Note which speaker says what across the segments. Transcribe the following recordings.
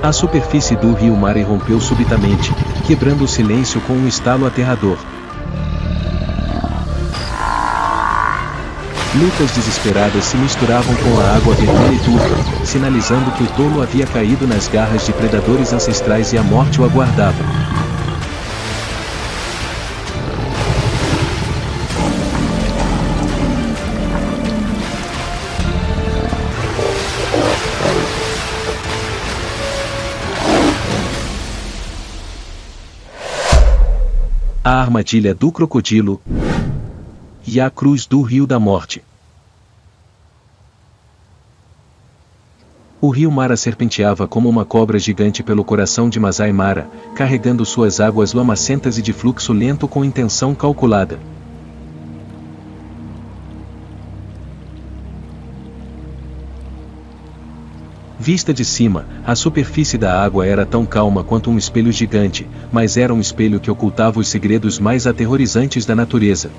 Speaker 1: A superfície do rio Mara irrompeu subitamente, quebrando o silêncio com um estalo aterrador. Lutas desesperadas se misturavam com a água vermelha e turva, sinalizando que o tolo havia caído nas garras de predadores ancestrais e a morte o aguardava. A armadilha do crocodilo e a cruz do Rio da Morte. O rio Mara serpenteava como uma cobra gigante pelo coração de Masai Mara, carregando suas águas lamacentas e de fluxo lento com intenção calculada. Vista de cima, a superfície da água era tão calma quanto um espelho gigante, mas era um espelho que ocultava os segredos mais aterrorizantes da natureza.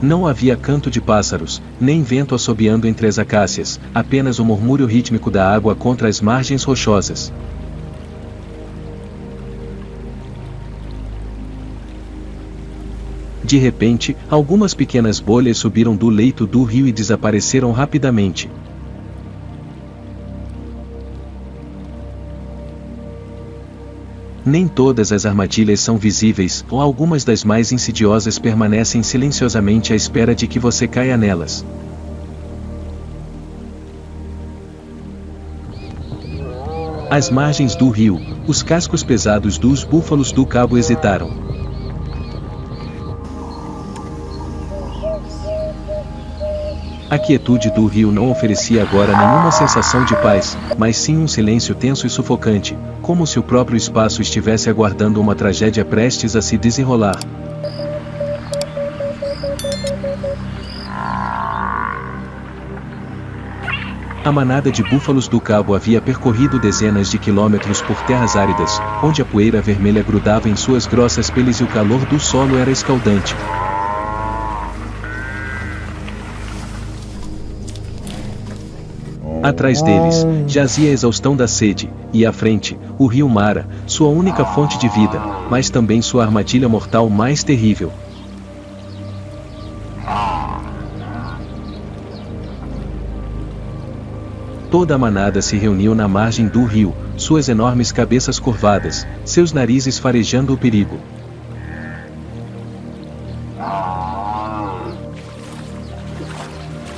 Speaker 1: Não havia canto de pássaros, nem vento assobiando entre as acácias, apenas o murmúrio rítmico da água contra as margens rochosas. De repente, algumas pequenas bolhas subiram do leito do rio e desapareceram rapidamente. Nem todas as armadilhas são visíveis, ou algumas das mais insidiosas permanecem silenciosamente à espera de que você caia nelas. Às margens do rio, os cascos pesados dos búfalos do cabo hesitaram. A quietude do rio não oferecia agora nenhuma sensação de paz, mas sim um silêncio tenso e sufocante, como se o próprio espaço estivesse aguardando uma tragédia prestes a se desenrolar. A manada de búfalos do cabo havia percorrido dezenas de quilômetros por terras áridas, onde a poeira vermelha grudava em suas grossas peles e o calor do solo era escaldante. Atrás deles, jazia a exaustão da sede, e à frente, o rio Mara, sua única fonte de vida, mas também sua armadilha mortal mais terrível. Toda a manada se reuniu na margem do rio, suas enormes cabeças curvadas, seus narizes farejando o perigo.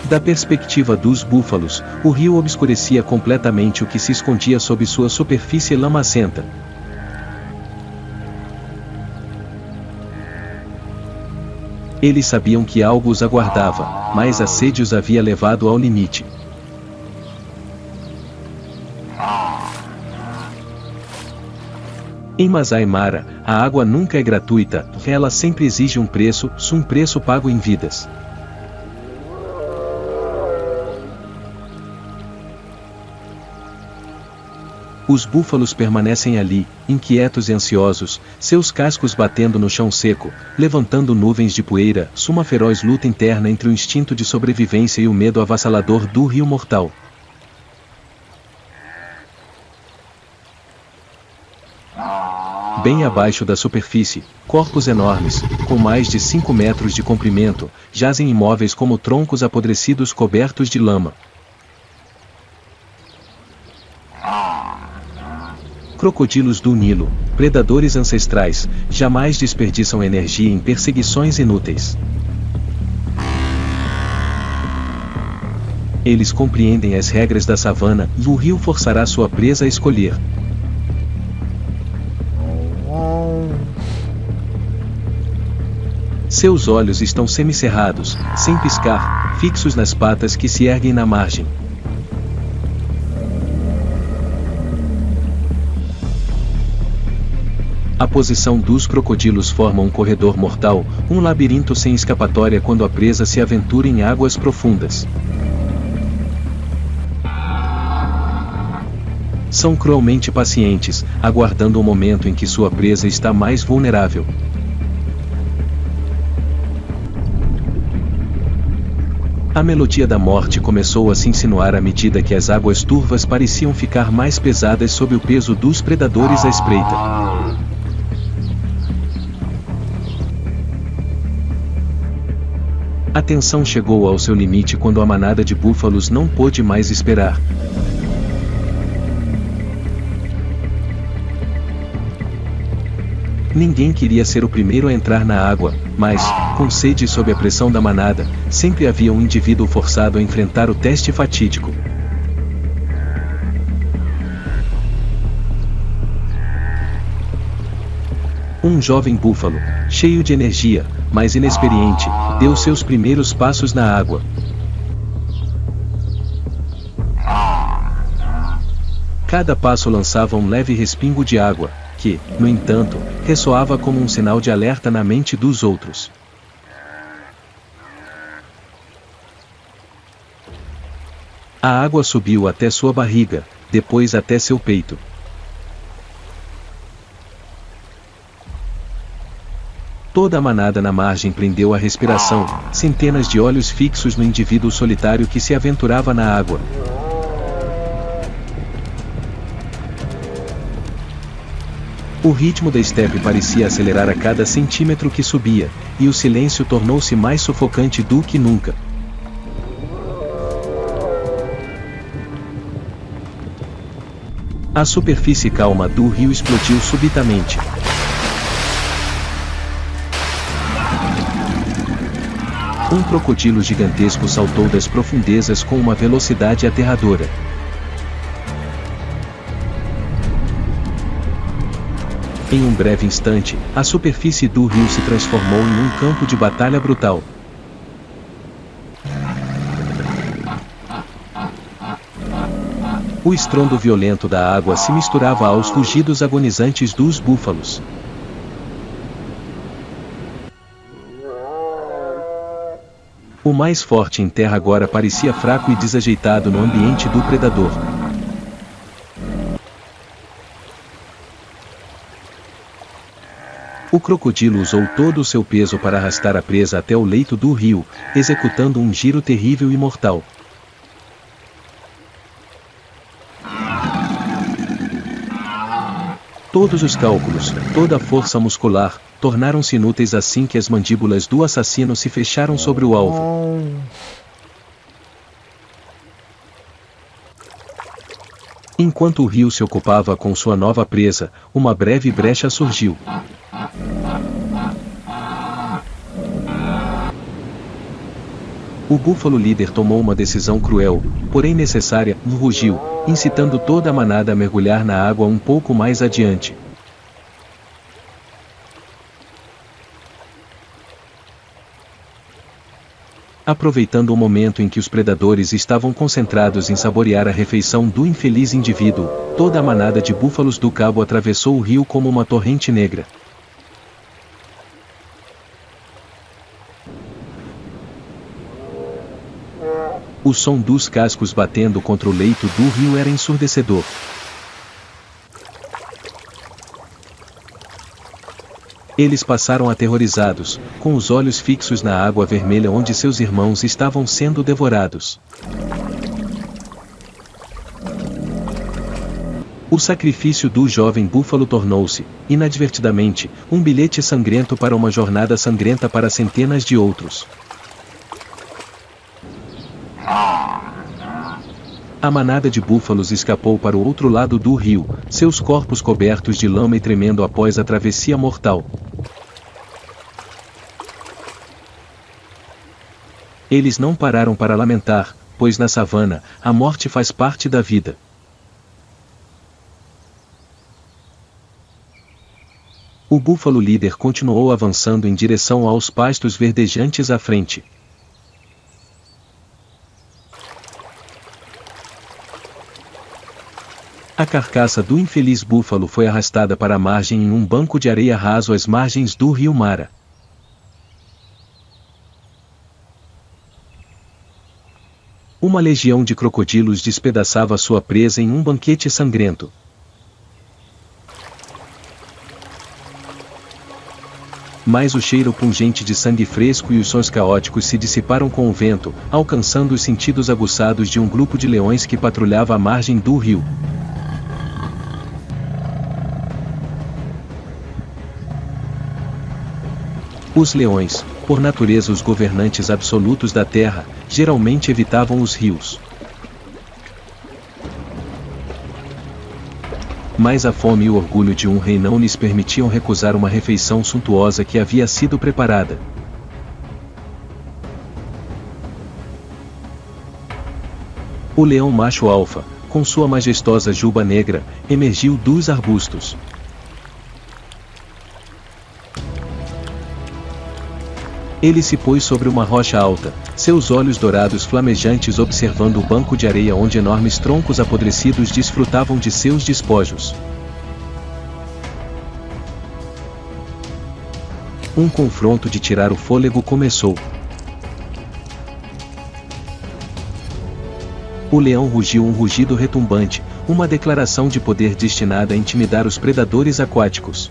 Speaker 1: Da perspectiva dos búfalos, o rio obscurecia completamente o que se escondia sob sua superfície lamacenta. Eles sabiam que algo os aguardava, mas a sede os havia levado ao limite. Em Masai Mara, a água nunca é gratuita, ela sempre exige um preço pago em vidas. Os búfalos permanecem ali, inquietos e ansiosos, seus cascos batendo no chão seco, levantando nuvens de poeira, uma feroz luta interna entre o instinto de sobrevivência e o medo avassalador do rio mortal. Bem abaixo da superfície, corpos enormes, com mais de 5 metros de comprimento, jazem imóveis como troncos apodrecidos cobertos de lama. Crocodilos do Nilo, predadores ancestrais, jamais desperdiçam energia em perseguições inúteis. Eles compreendem as regras da savana, e o rio forçará sua presa a escolher. Seus olhos estão semicerrados, sem piscar, fixos nas patas que se erguem na margem. A posição dos crocodilos forma um corredor mortal, um labirinto sem escapatória quando a presa se aventura em águas profundas. São cruelmente pacientes, aguardando o momento em que sua presa está mais vulnerável. A melodia da morte começou a se insinuar à medida que as águas turvas pareciam ficar mais pesadas sob o peso dos predadores à espreita. A tensão chegou ao seu limite quando a manada de búfalos não pôde mais esperar. Ninguém queria ser o primeiro a entrar na água, mas, com sede sob a pressão da manada, sempre havia um indivíduo forçado a enfrentar o teste fatídico. Um jovem búfalo, cheio de energia, mas inexperiente, deu seus primeiros passos na água. Cada passo lançava um leve respingo de água, que, no entanto, ressoava como um sinal de alerta na mente dos outros. A água subiu até sua barriga, depois até seu peito. Toda a manada na margem prendeu a respiração, centenas de olhos fixos no indivíduo solitário que se aventurava na água. O ritmo da estepe parecia acelerar a cada centímetro que subia, e o silêncio tornou-se mais sufocante do que nunca. A superfície calma do rio explodiu subitamente. Um crocodilo gigantesco saltou das profundezas com uma velocidade aterradora. Em um breve instante, a superfície do rio se transformou em um campo de batalha brutal. O estrondo violento da água se misturava aos rugidos agonizantes dos búfalos. O mais forte em terra agora parecia fraco e desajeitado no ambiente do predador. O crocodilo usou todo o seu peso para arrastar a presa até o leito do rio, executando um giro terrível e mortal. Todos os cálculos, toda a força muscular, tornaram-se inúteis assim que as mandíbulas do assassino se fecharam sobre o alvo. Enquanto o rio se ocupava com sua nova presa, uma breve brecha surgiu. O búfalo líder tomou uma decisão cruel, porém necessária, rugiu, incitando toda a manada a mergulhar na água um pouco mais adiante. Aproveitando o momento em que os predadores estavam concentrados em saborear a refeição do infeliz indivíduo, toda a manada de búfalos do cabo atravessou o rio como uma torrente negra. O som dos cascos batendo contra o leito do rio era ensurdecedor. Eles passaram aterrorizados, com os olhos fixos na água vermelha onde seus irmãos estavam sendo devorados. O sacrifício do jovem búfalo tornou-se, inadvertidamente, um bilhete sangrento para uma jornada sangrenta para centenas de outros. A manada de búfalos escapou para o outro lado do rio, seus corpos cobertos de lama e tremendo após a travessia mortal. Eles não pararam para lamentar, pois na savana, a morte faz parte da vida. O búfalo líder continuou avançando em direção aos pastos verdejantes à frente. A carcaça do infeliz búfalo foi arrastada para a margem em um banco de areia raso às margens do rio Mara. Uma legião de crocodilos despedaçava sua presa em um banquete sangrento. Mas o cheiro pungente de sangue fresco e os sons caóticos se dissiparam com o vento, alcançando os sentidos aguçados de um grupo de leões que patrulhava a margem do rio. Os leões, por natureza os governantes absolutos da terra, geralmente evitavam os rios. Mas a fome e o orgulho de um rei não lhes permitiam recusar uma refeição suntuosa que havia sido preparada. O leão macho alfa, com sua majestosa juba negra, emergiu dos arbustos. Ele se pôs sobre uma rocha alta, seus olhos dourados flamejantes observando o banco de areia onde enormes troncos apodrecidos desfrutavam de seus despojos. Um confronto de tirar o fôlego começou. O leão rugiu um rugido retumbante, uma declaração de poder destinada a intimidar os predadores aquáticos.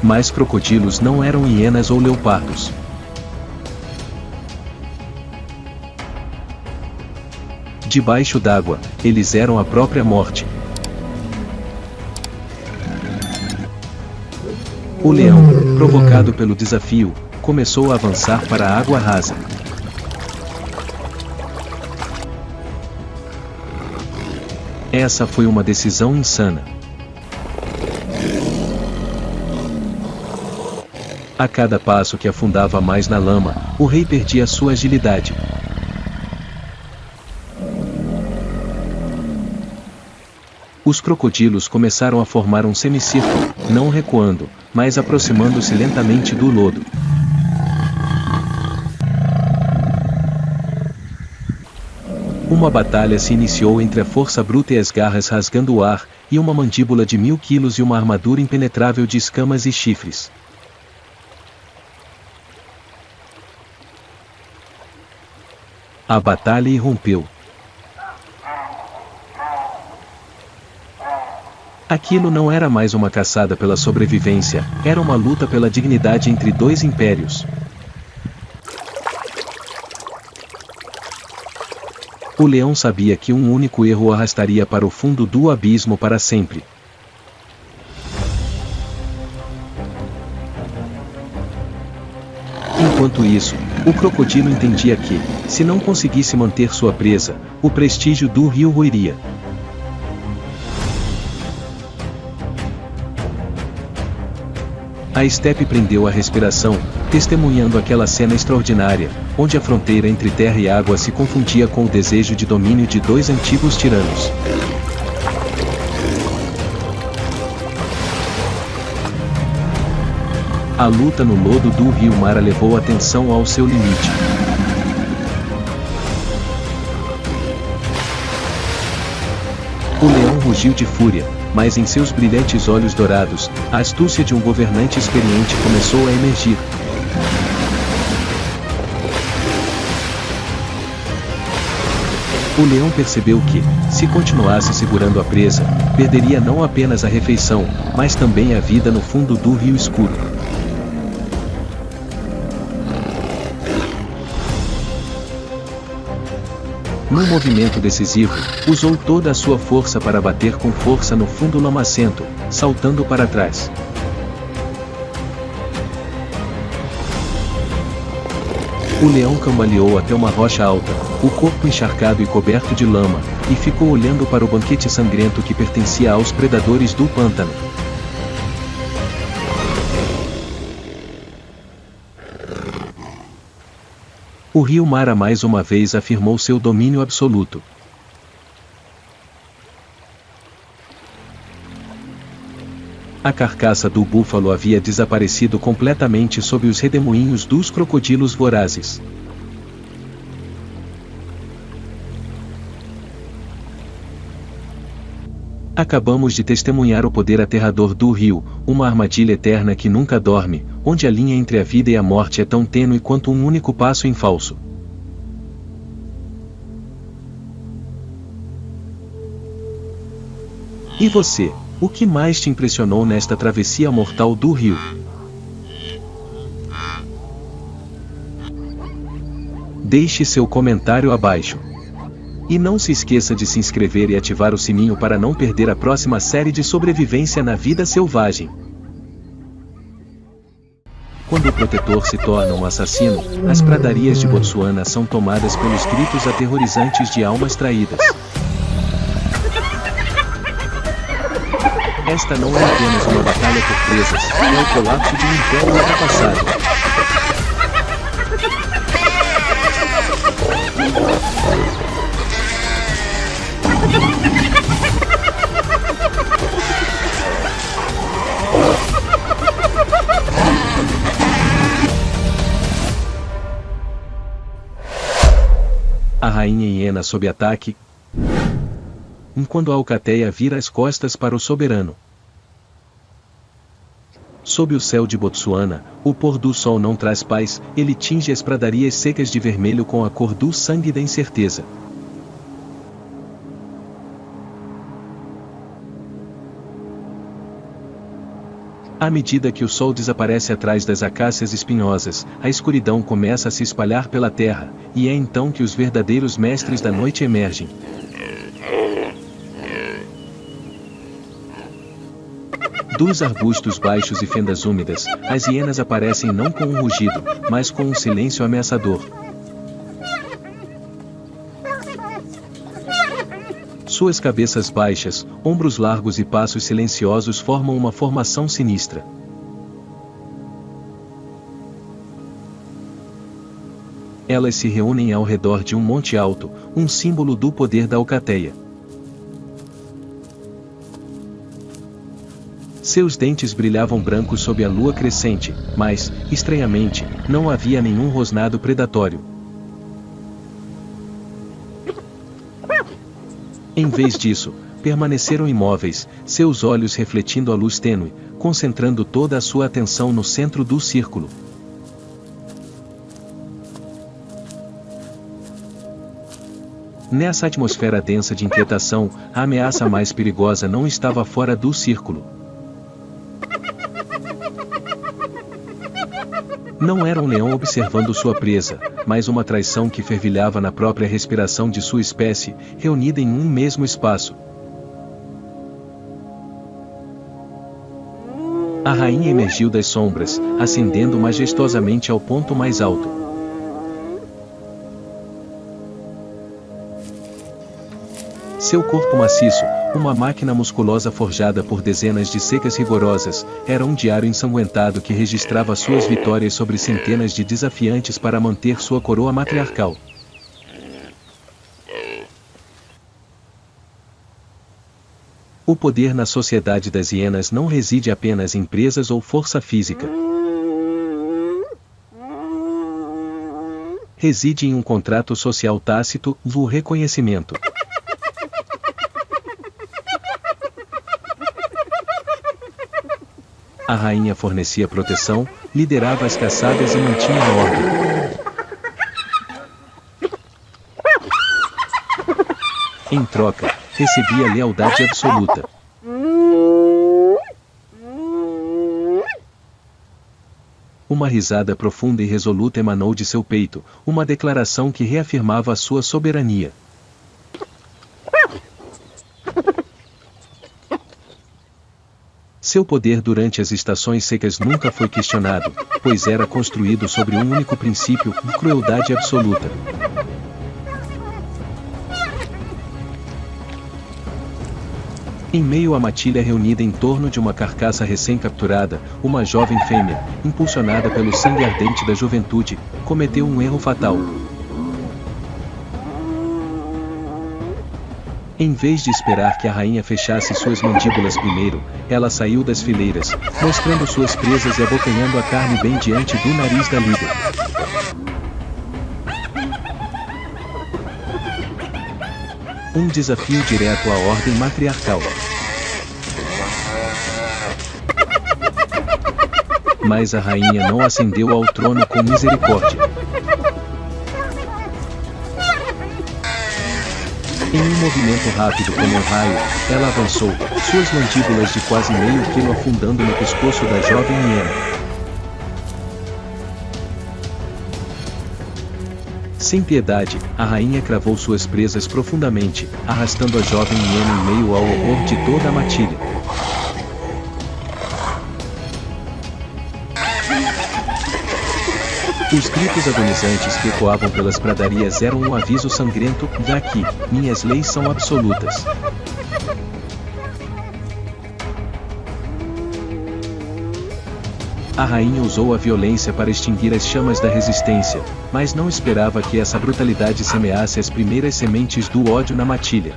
Speaker 1: Mas crocodilos não eram hienas ou leopardos. Debaixo d'água, eles eram a própria morte. O leão, provocado pelo desafio, começou a avançar para a água rasa. Essa foi uma decisão insana. A cada passo que afundava mais na lama, o rei perdia sua agilidade. Os crocodilos começaram a formar um semicírculo, não recuando, mas aproximando-se lentamente do lodo. Uma batalha se iniciou entre a força bruta e as garras rasgando o ar, e uma mandíbula de 1000 quilos e uma armadura impenetrável de escamas e chifres. A batalha irrompeu. Aquilo não era mais uma caçada pela sobrevivência, era uma luta pela dignidade entre dois impérios. O leão sabia que um único erro o arrastaria para o fundo do abismo para sempre. Enquanto isso, o crocodilo entendia que, se não conseguisse manter sua presa, o prestígio do rio ruiria. A estepe prendeu a respiração, testemunhando aquela cena extraordinária, onde a fronteira entre terra e água se confundia com o desejo de domínio de dois antigos tiranos. A luta no lodo do rio Mara levou a tensão ao seu limite. O leão rugiu de fúria, mas em seus brilhantes olhos dourados, a astúcia de um governante experiente começou a emergir. O leão percebeu que, se continuasse segurando a presa, perderia não apenas a refeição, mas também a vida no fundo do rio escuro. Num movimento decisivo, usou toda a sua força para bater com força no fundo lamacento, saltando para trás. O leão cambaleou até uma rocha alta, o corpo encharcado e coberto de lama, e ficou olhando para o banquete sangrento que pertencia aos predadores do pântano. O rio Mara mais uma vez afirmou seu domínio absoluto. A carcaça do búfalo havia desaparecido completamente sob os redemoinhos dos crocodilos vorazes. Acabamos de testemunhar o poder aterrador do rio, uma armadilha eterna que nunca dorme, onde a linha entre a vida e a morte é tão tênue quanto um único passo em falso. E você, O que mais te impressionou nesta travessia mortal do rio? Deixe seu comentário abaixo. E não se esqueça de se inscrever e ativar o sininho para não perder a próxima série de sobrevivência na vida selvagem. Quando o protetor se torna um assassino, as pradarias de Botsuana são tomadas pelos gritos aterrorizantes de almas traídas. Esta não é apenas uma batalha por presas, é o colapso de um império ultrapassado. A rainha hiena sob ataque, enquanto a alcateia vira as costas para o soberano. Sob o céu de Botsuana, o pôr do sol não traz paz, ele tinge as pradarias secas de vermelho com a cor do sangue da incerteza. À medida que o sol desaparece atrás das acácias espinhosas, a escuridão começa a se espalhar pela terra, e é então que os verdadeiros mestres da noite emergem. Dos arbustos baixos e fendas úmidas, as hienas aparecem não com um rugido, mas com um silêncio ameaçador. Suas cabeças baixas, ombros largos e passos silenciosos formam uma formação sinistra. Elas se reúnem ao redor de um monte alto, um símbolo do poder da alcateia. Seus dentes brilhavam brancos sob a lua crescente, mas, estranhamente, não havia nenhum rosnado predatório. Em vez disso, permaneceram imóveis, seus olhos refletindo a luz tênue, concentrando toda a sua atenção no centro do círculo. Nessa atmosfera densa de inquietação, a ameaça mais perigosa não estava fora do círculo. Não era um leão observando sua presa, mas uma traição que fervilhava na própria respiração de sua espécie, reunida em um mesmo espaço. A rainha emergiu das sombras, ascendendo majestosamente ao ponto mais alto. Seu corpo maciço, uma máquina musculosa forjada por dezenas de secas rigorosas, era um diário ensanguentado que registrava suas vitórias sobre centenas de desafiantes para manter sua coroa matriarcal. O poder na sociedade das hienas não reside apenas em presas ou força física. Reside em um contrato social tácito, o reconhecimento. A rainha fornecia proteção, liderava as caçadas e mantinha a ordem. Em troca, recebia lealdade absoluta. Uma risada profunda e resoluta emanou de seu peito, uma declaração que reafirmava a sua soberania. Seu poder durante as estações secas nunca foi questionado, pois era construído sobre um único princípio, crueldade absoluta. Em meio à matilha reunida em torno de uma carcaça recém-capturada, uma jovem fêmea, impulsionada pelo sangue ardente da juventude, cometeu um erro fatal. Em vez de esperar que a rainha fechasse suas mandíbulas primeiro, ela saiu das fileiras, mostrando suas presas e abocanhando a carne bem diante do nariz da líder. Um desafio direto à ordem matriarcal. Mas a rainha não ascendeu ao trono com misericórdia. Em um movimento rápido como um raio, ela avançou, suas mandíbulas de quase meio quilo afundando no pescoço da jovem hiena. Sem piedade, a rainha cravou suas presas profundamente, arrastando a jovem hiena em meio ao horror de toda a matilha. Os gritos agonizantes que ecoavam pelas pradarias eram um aviso sangrento: daqui, minhas leis são absolutas. A rainha usou a violência para extinguir as chamas da resistência, mas não esperava que essa brutalidade semeasse as primeiras sementes do ódio na matilha.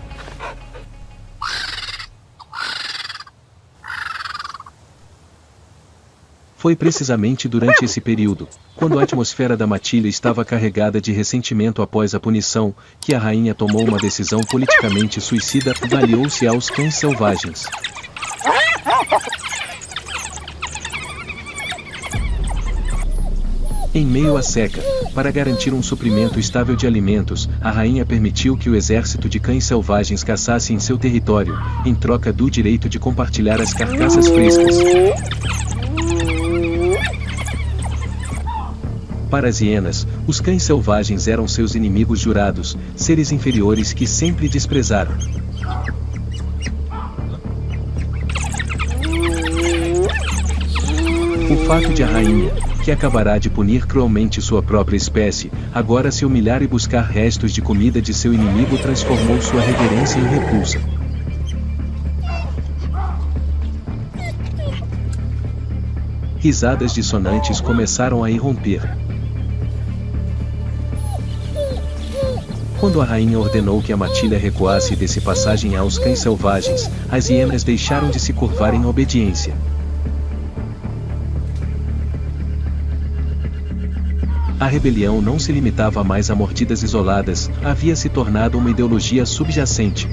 Speaker 1: Foi precisamente durante esse período, quando a atmosfera da matilha estava carregada de ressentimento após a punição, que a rainha tomou uma decisão politicamente suicida, aliou-se aos cães selvagens. Em meio à seca, para garantir um suprimento estável de alimentos, a rainha permitiu que o exército de cães selvagens caçasse em seu território, em troca do direito de compartilhar as carcaças frescas. Para as hienas, os cães selvagens eram seus inimigos jurados, seres inferiores que sempre desprezaram. O fato de a rainha, que acabará de punir cruelmente sua própria espécie, agora se humilhar e buscar restos de comida de seu inimigo transformou sua reverência em repulsa. Risadas dissonantes começaram a irromper. Quando a rainha ordenou que a matilha recuasse e desse passagem aos cães selvagens, as hienas deixaram de se curvar em obediência. A rebelião não se limitava mais a mordidas isoladas, havia se tornado uma ideologia subjacente.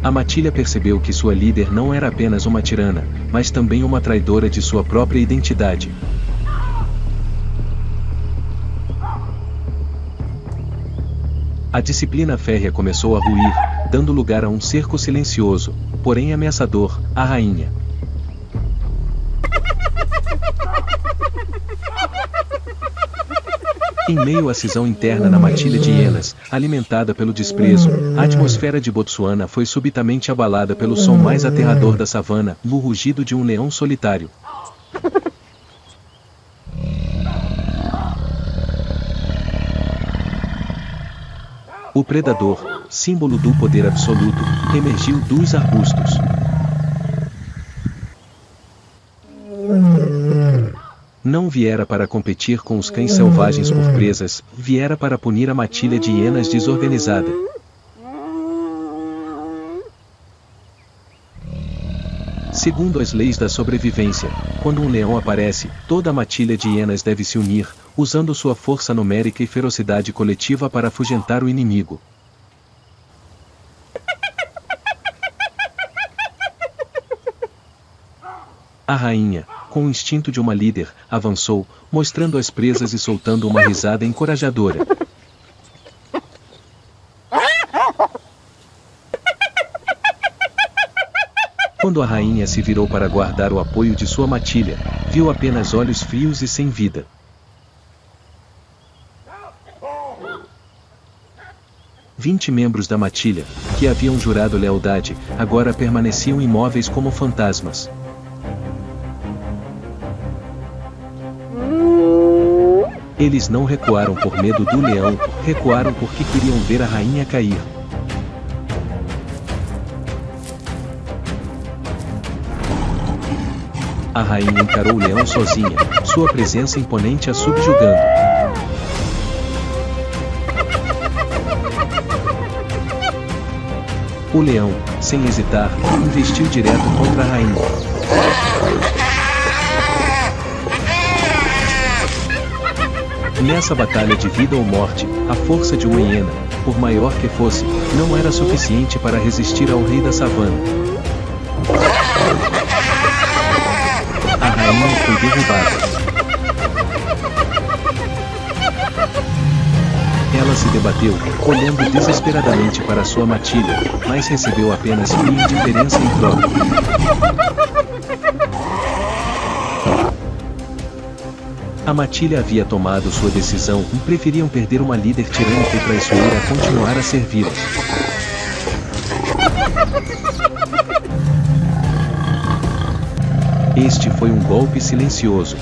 Speaker 1: A matilha percebeu que sua líder não era apenas uma tirana, mas também uma traidora de sua própria identidade. A disciplina férrea começou a ruir, dando lugar a um cerco silencioso, porém ameaçador, a rainha. Em meio à cisão interna na matilha de hienas, alimentada pelo desprezo, a atmosfera de Botsuana foi subitamente abalada pelo som mais aterrador da savana, o rugido de um leão solitário. O predador, símbolo do poder absoluto, emergiu dos arbustos. Não viera para competir com os cães selvagens por presas, viera para punir a matilha de hienas desorganizada. Segundo as leis da sobrevivência, quando um leão aparece, toda a matilha de hienas deve se unir, usando sua força numérica e ferocidade coletiva para afugentar o inimigo. A rainha, com o instinto de uma líder, avançou, mostrando as presas e soltando uma risada encorajadora. Quando a rainha se virou para guardar o apoio de sua matilha, viu apenas olhos frios e sem vida. Vinte membros da matilha, que haviam jurado lealdade, agora permaneciam imóveis como fantasmas. Eles não recuaram por medo do leão, recuaram porque queriam ver a rainha cair. A rainha encarou o leão sozinha, sua presença imponente a subjugando. O leão, sem hesitar, investiu direto contra a rainha. Nessa batalha de vida ou morte, a força de uma hiena, por maior que fosse, não era suficiente para resistir ao rei da savana. A rainha foi derrubada. se debateu, olhando desesperadamente para sua matilha, mas recebeu apenas fria indiferença em troca. A matilha havia tomado sua decisão e preferiam perder uma líder tirânica e traiçoeira a continuar a servi-la. Este foi um golpe silencioso.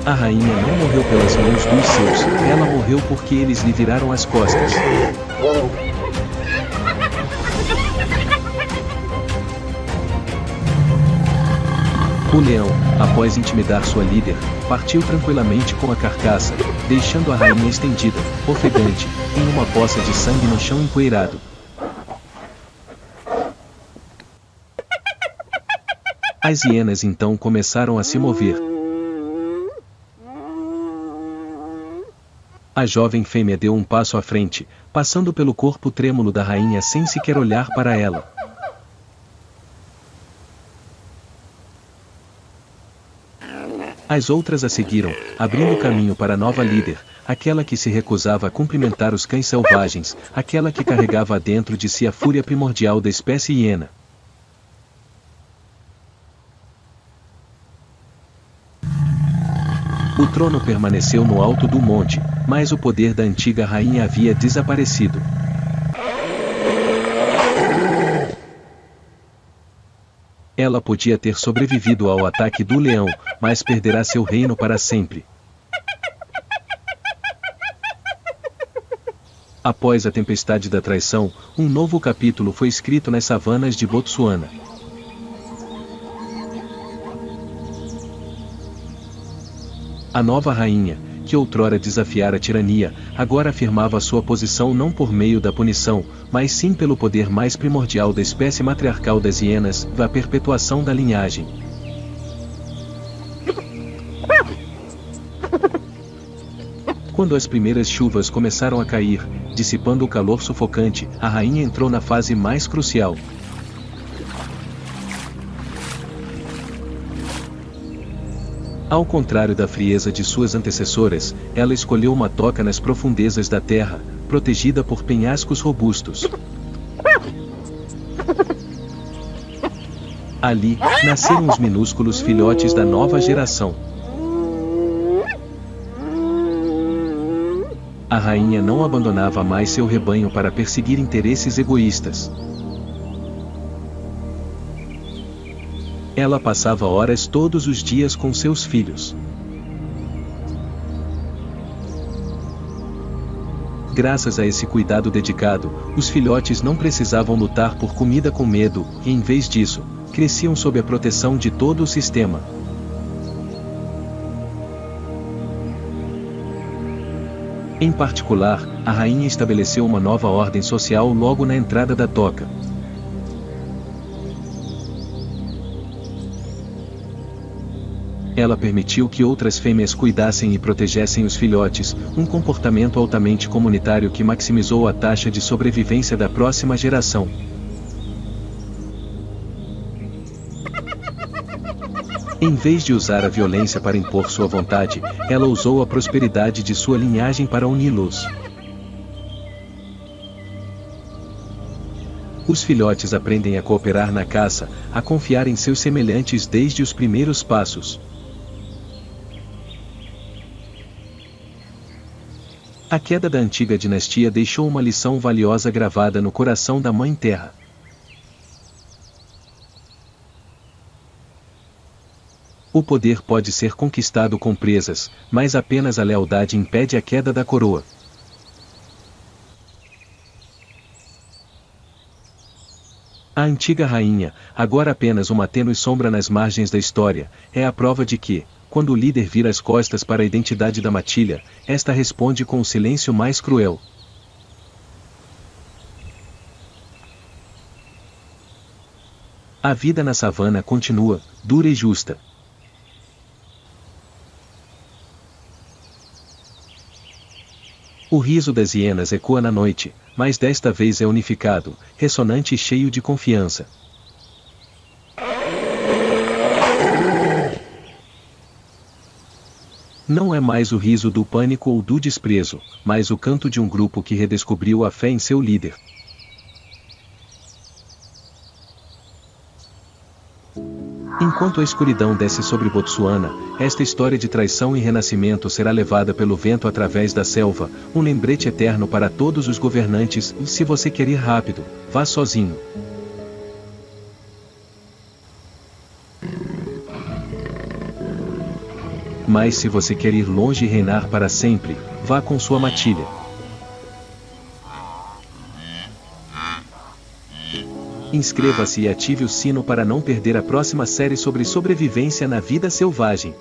Speaker 1: A rainha não morreu pelas mãos dos seus, ela morreu porque eles lhe viraram as costas. O leão, após intimidar sua líder, partiu tranquilamente com a carcaça, deixando a rainha estendida, ofegante, em uma poça de sangue no chão empoeirado. As hienas então começaram a se mover. A jovem fêmea deu um passo à frente, passando pelo corpo trêmulo da rainha sem sequer olhar para ela. As outras a seguiram, abrindo caminho para a nova líder, aquela que se recusava a cumprimentar os cães selvagens, aquela que carregava dentro de si a fúria primordial da espécie hiena. O trono permaneceu no alto do monte, mas o poder da antiga rainha havia desaparecido. Ela podia ter sobrevivido ao ataque do leão, mas perderá seu reino para sempre. Após a tempestade da traição, um novo capítulo foi escrito nas savanas de Botsuana. A nova rainha, que outrora desafiara a tirania, agora afirmava sua posição não por meio da punição, mas sim pelo poder mais primordial da espécie matriarcal das hienas, da perpetuação da linhagem. Quando as primeiras chuvas começaram a cair, dissipando o calor sufocante, a rainha entrou na fase mais crucial. Ao contrário da frieza de suas antecessoras, ela escolheu uma toca nas profundezas da terra, protegida por penhascos robustos. Ali, nasceram os minúsculos filhotes da nova geração. A rainha não abandonava mais seu rebanho para perseguir interesses egoístas. Ela passava horas todos os dias com seus filhos. Graças a esse cuidado dedicado, os filhotes não precisavam lutar por comida com medo, e em vez disso, cresciam sob a proteção de todo o sistema. Em particular, a rainha estabeleceu uma nova ordem social logo na entrada da toca. Ela permitiu que outras fêmeas cuidassem e protegessem os filhotes, um comportamento altamente comunitário que maximizou a taxa de sobrevivência da próxima geração. Em vez de usar a violência para impor sua vontade, ela usou a prosperidade de sua linhagem para uni-los. Os filhotes aprendem a cooperar na caça, a confiar em seus semelhantes desde os primeiros passos. A queda da antiga dinastia deixou uma lição valiosa gravada no coração da Mãe Terra. O poder pode ser conquistado com presas, mas apenas a lealdade impede a queda da coroa. A antiga rainha, agora apenas uma tênue sombra nas margens da história, é a prova de que, quando o líder vira as costas para a identidade da matilha, esta responde com o silêncio mais cruel. A vida na savana continua, dura e justa. O riso das hienas ecoa na noite, mas desta vez é unificado, ressonante e cheio de confiança. Não é mais o riso do pânico ou do desprezo, mas o canto de um grupo que redescobriu a fé em seu líder. Enquanto a escuridão desce sobre Botsuana, esta história de traição e renascimento será levada pelo vento através da selva, um lembrete eterno para todos os governantes, e se você quer ir rápido, vá sozinho. Mas se você quer ir longe e reinar para sempre, vá com sua matilha. Inscreva-se e ative o sino para não perder a próxima série sobre sobrevivência na vida selvagem.